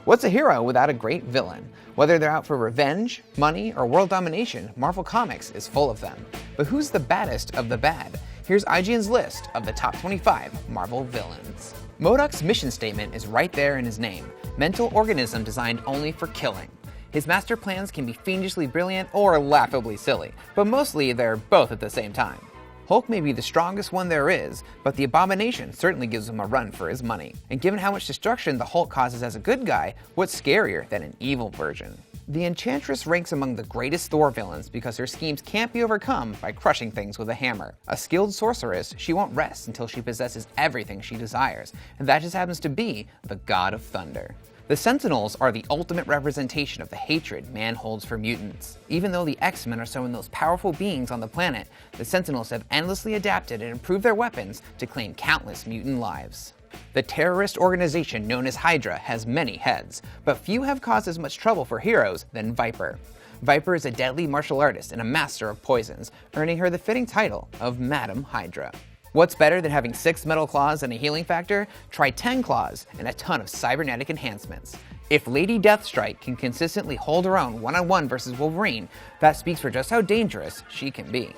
What's a hero without a great villain? Whether they're out for revenge, money, or world domination, Marvel Comics is full of them. But who's the baddest of the bad? Here's IGN's list of the top 25 Marvel villains. MODOK's mission statement is right there in his name: mental organism designed only for killing. His master plans can be fiendishly brilliant or laughably silly, but mostly they're both at the same time. Hulk may be the strongest one there is, but the Abomination certainly gives him a run for his money. And given how much destruction the Hulk causes as a good guy, what's scarier than an evil version? The Enchantress ranks among the greatest Thor villains because her schemes can't be overcome by crushing things with a hammer. A skilled sorceress, she won't rest until she possesses everything she desires, and that just happens to be the God of Thunder. The Sentinels are the ultimate representation of the hatred man holds for mutants. Even though the X-Men are some of the most powerful beings on the planet, the Sentinels have endlessly adapted and improved their weapons to claim countless mutant lives. The terrorist organization known as Hydra has many heads, but few have caused as much trouble for heroes than Viper. Viper is a deadly martial artist and a master of poisons, earning her the fitting title of Madam Hydra. What's better than having 6 metal claws and a healing factor? Try 10 claws and a ton of cybernetic enhancements. If Lady Deathstrike can consistently hold her own one-on-one versus Wolverine, that speaks for just how dangerous she can be.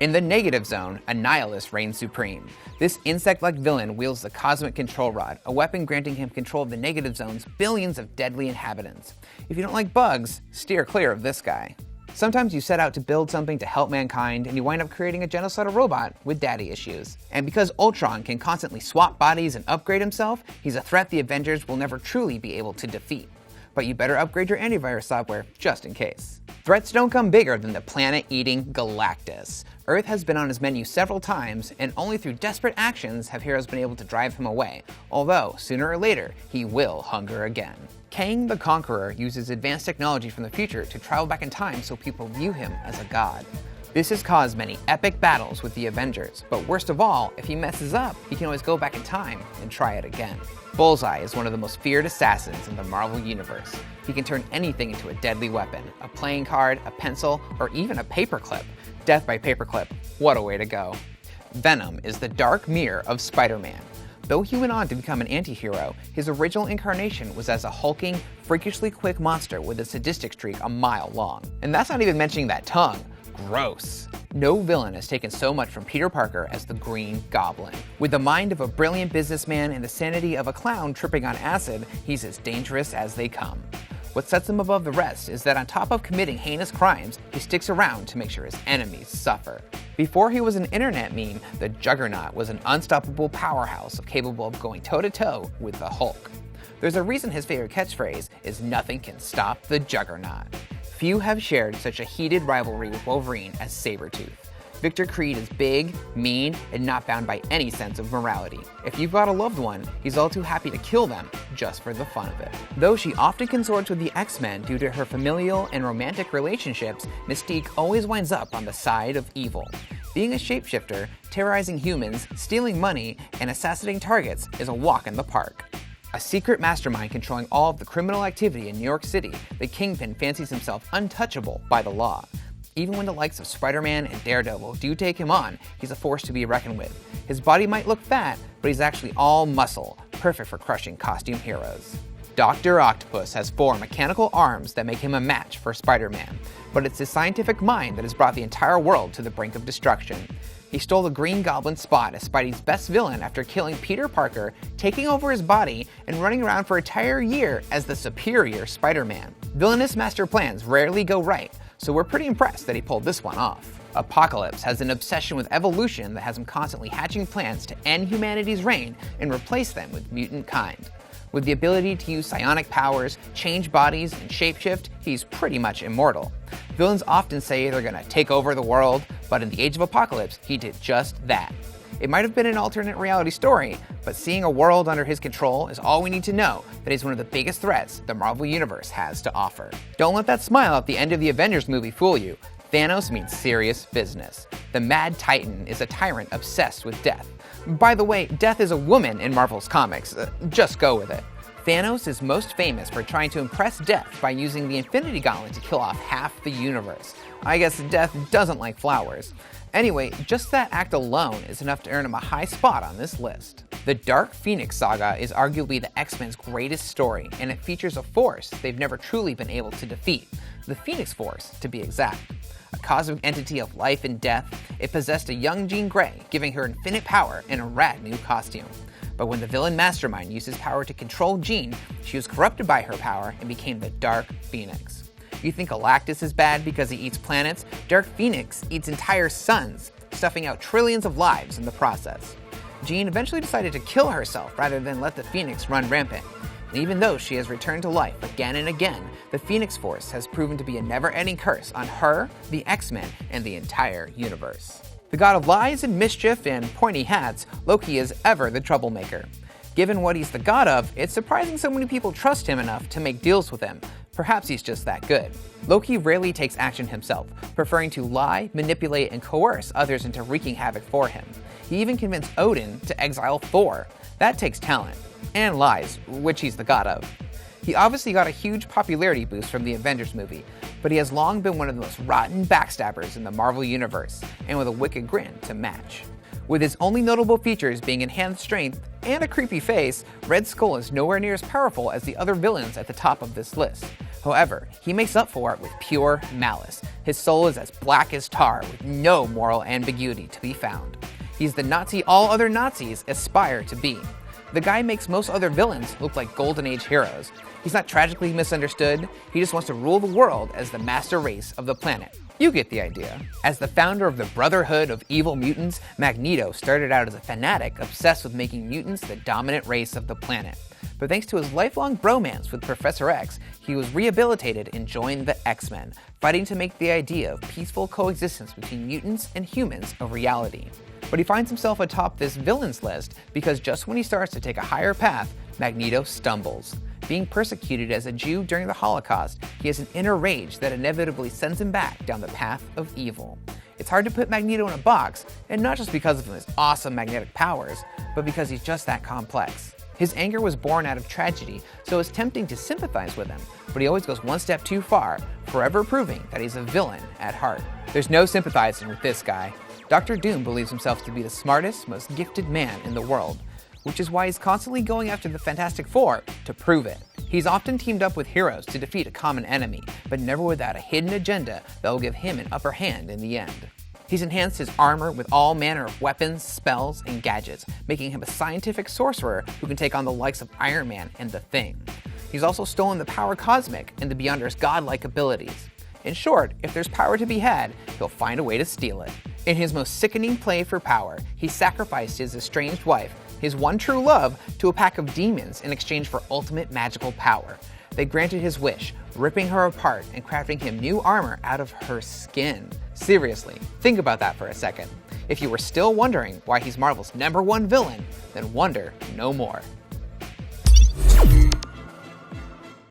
In the negative zone, ign-lists reigns supreme. This insect-like villain wields the Cosmic Control Rod, a weapon granting him control of the negative zone's billions of deadly inhabitants. If you don't like bugs, steer clear of this guy. Sometimes you set out to build something to help mankind and you wind up creating a genocidal robot with daddy issues. And because Ultron can constantly swap bodies and upgrade himself, he's a threat the Avengers will never truly be able to defeat. But you better upgrade your antivirus software just in case. Threats don't come bigger than the planet-eating Galactus. Earth has been on his menu several times, and only through desperate actions have heroes been able to drive him away, although sooner or later he will hunger again. Kang the Conqueror uses advanced technology from the future to travel back in time so people view him as a god. This has caused many epic battles with the Avengers, but worst of all, if he messes up, he can always go back in time and try it again. Bullseye is one of the most feared assassins in the Marvel Universe. He can turn anything into a deadly weapon: a playing card, a pencil, or even a paperclip. Death by paperclip, what a way to go. Venom is the dark mirror of Spider-Man. Though he went on to become an anti-hero, his original incarnation was as a hulking, freakishly quick monster with a sadistic streak a mile long. And that's not even mentioning that tongue. Gross. No villain has taken so much from Peter Parker as the Green Goblin. With the mind of a brilliant businessman and the sanity of a clown tripping on acid, he's as dangerous as they come. What sets him above the rest is that on top of committing heinous crimes, he sticks around to make sure his enemies suffer. Before he was an internet meme, the Juggernaut was an unstoppable powerhouse capable of going toe-to-toe with the Hulk. There's a reason his favorite catchphrase is "Nothing can stop the Juggernaut." Few have shared such a heated rivalry with Wolverine as Sabretooth. Victor Creed is big, mean, and not bound by any sense of morality. If you've got a loved one, he's all too happy to kill them just for the fun of it. Though she often consorts with the X-Men due to her familial and romantic relationships, Mystique always winds up on the side of evil. Being a shapeshifter, terrorizing humans, stealing money, and assassinating targets is a walk in the park. A secret mastermind controlling all of the criminal activity in New York City, the Kingpin fancies himself untouchable by the law. Even when the likes of Spider-Man and Daredevil do take him on, he's a force to be reckoned with. His body might look fat, but he's actually all muscle, perfect for crushing costume heroes. Dr. Octopus has 4 mechanical arms that make him a match for Spider-Man, but it's his scientific mind that has brought the entire world to the brink of destruction. He stole the Green Goblin's spot as Spidey's best villain after killing Peter Parker, taking over his body, and running around for an entire year as the superior Spider-Man. Villainous master plans rarely go right, so we're pretty impressed that he pulled this one off. Apocalypse has an obsession with evolution that has him constantly hatching plans to end humanity's reign and replace them with mutant kind. With the ability to use psionic powers, change bodies, and shapeshift, he's pretty much immortal. Villains often say they're gonna take over the world, but in the Age of Apocalypse, he did just that. It might have been an alternate reality story, but seeing a world under his control is all we need to know that he's one of the biggest threats the Marvel Universe has to offer. Don't let that smile at the end of the Avengers movie fool you. Thanos means serious business. The Mad Titan is a tyrant obsessed with death. By the way, death is a woman in Marvel's comics. Just go with it. Thanos is most famous for trying to impress Death by using the Infinity Gauntlet to kill off half the universe. I guess Death doesn't like flowers. Anyway, just that act alone is enough to earn him a high spot on this list. The Dark Phoenix saga is arguably the X-Men's greatest story, and it features a force they've never truly been able to defeat. The Phoenix Force, to be exact. A cosmic entity of life and death, it possessed a young Jean Grey, giving her infinite power and a rad new costume. But when the villain Mastermind used his power to control Jean, she was corrupted by her power and became the Dark Phoenix. You think Galactus is bad because he eats planets? Dark Phoenix eats entire suns, stuffing out trillions of lives in the process. Jean eventually decided to kill herself rather than let the Phoenix run rampant. And even though she has returned to life again and again, the Phoenix Force has proven to be a never-ending curse on her, the X-Men, and the entire universe. The god of lies and mischief and pointy hats, Loki is ever the troublemaker. Given what he's the god of, it's surprising so many people trust him enough to make deals with him. Perhaps he's just that good. Loki rarely takes action himself, preferring to lie, manipulate, and coerce others into wreaking havoc for him. He even convinced Odin to exile Thor. That takes talent. And lies, which he's the god of. He obviously got a huge popularity boost from the Avengers movie, but he has long been one of the most rotten backstabbers in the Marvel Universe, and with a wicked grin to match. With his only notable features being enhanced strength and a creepy face, Red Skull is nowhere near as powerful as the other villains at the top of this list. However, he makes up for it with pure malice. His soul is as black as tar, with no moral ambiguity to be found. He's the Nazi all other Nazis aspire to be. The guy makes most other villains look like Golden Age heroes. He's not tragically misunderstood, he just wants to rule the world as the master race of the planet. You get the idea. As the founder of the Brotherhood of Evil Mutants, Magneto started out as a fanatic obsessed with making mutants the dominant race of the planet. But thanks to his lifelong bromance with Professor X, he was rehabilitated and joined the X-Men, fighting to make the idea of peaceful coexistence between mutants and humans a reality. But he finds himself atop this villains list because just when he starts to take a higher path, Magneto stumbles. Being persecuted as a Jew during the Holocaust, he has an inner rage that inevitably sends him back down the path of evil. It's hard to put Magneto in a box, and not just because of his awesome magnetic powers, but because he's just that complex. His anger was born out of tragedy, so it's tempting to sympathize with him, but he always goes one step too far, forever proving that he's a villain at heart. There's no sympathizing with this guy. Dr. Doom believes himself to be the smartest, most gifted man in the world, which is why he's constantly going after the Fantastic Four to prove it. He's often teamed up with heroes to defeat a common enemy, but never without a hidden agenda that will give him an upper hand in the end. He's enhanced his armor with all manner of weapons, spells, and gadgets, making him a scientific sorcerer who can take on the likes of Iron Man and the Thing. He's also stolen the power cosmic and the Beyonder's godlike abilities. In short, if there's power to be had, he'll find a way to steal it. In his most sickening play for power, he sacrificed his estranged wife, his one true love, to a pack of demons in exchange for ultimate magical power. They granted his wish, ripping her apart and crafting him new armor out of her skin. Seriously, think about that for a second. If you were still wondering why he's Marvel's #1 villain, then wonder no more.